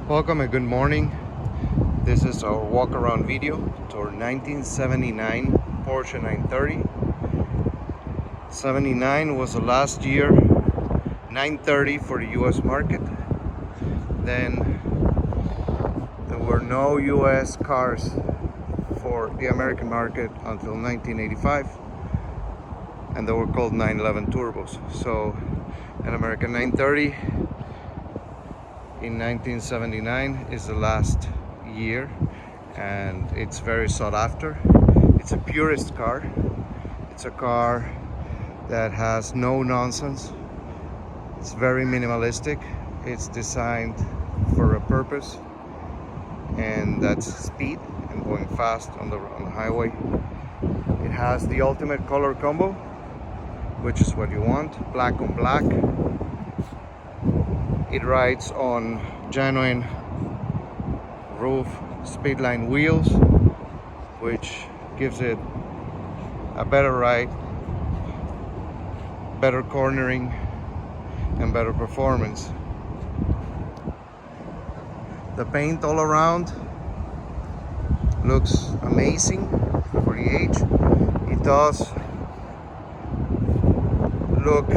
Welcome and good morning. This is our walk around video to our 1979 Porsche 930. 79 was the last year 930 for the US market. Then there were no US cars for the American market until 1985, and they were called 911 turbos. So an American 930 in 1979 is the last year, and it's very sought after. It's a purist car. It's a car that has no nonsense. It's very minimalistic. It's designed for a purpose, and that's speed and going fast on the highway. It has the ultimate color combo, which is what you want, black on black. It rides on genuine Ruf Speedlines wheels, which gives it a better ride, better cornering, and better performance. The paint all around looks amazing for the age. It does look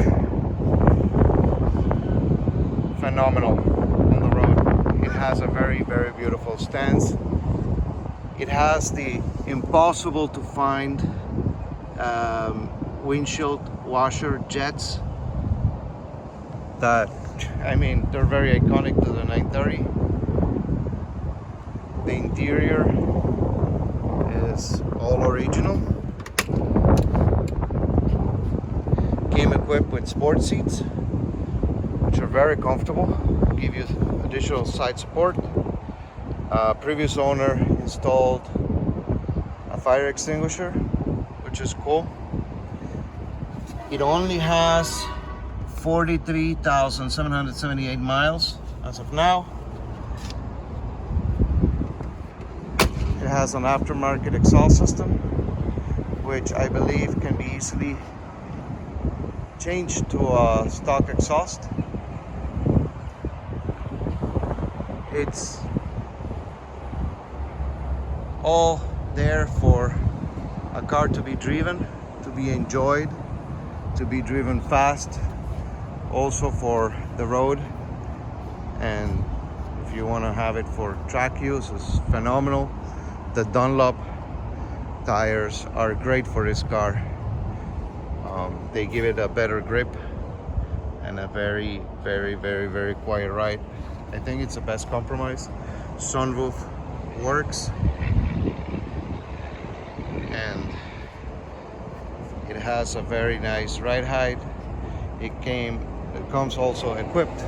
phenomenal on the road. It has a very, very beautiful stance. It has the impossible to find windshield washer jets that, I mean, they're very iconic to the 930. The interior is all original. Came equipped with sport seats, which are very comfortable, give you additional side support. Previous owner installed a fire extinguisher, which is cool. It only has 43,778 miles as of now. It has an aftermarket exhaust system, which I believe can be easily changed to a stock exhaust. It's all there for a car to be driven, to be enjoyed, to be driven fast, also for the road. And if you want to have it for track use, it's phenomenal. The Dunlop tires are great for this car. They give it a better grip and a very, very, very, very quiet ride. I think it's the best compromise. Sunroof works, and it has a very nice ride height. It comes also equipped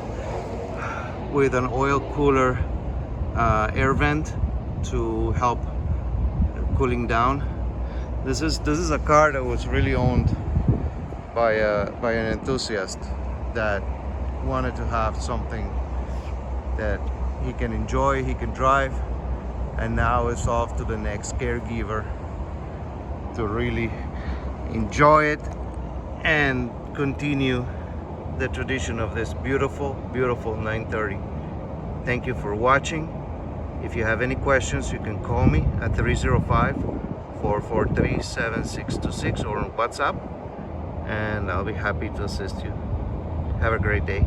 with an oil cooler air vent to help cooling down. This is a car that was really owned by an enthusiast that wanted to have something that he can enjoy, he can drive, and now it's off to the next caregiver to really enjoy it and continue the tradition of this beautiful, beautiful 930. Thank you for watching. If you have any questions, you can call me at 305-443-7626 or on WhatsApp, and I'll be happy to assist you. Have a great day.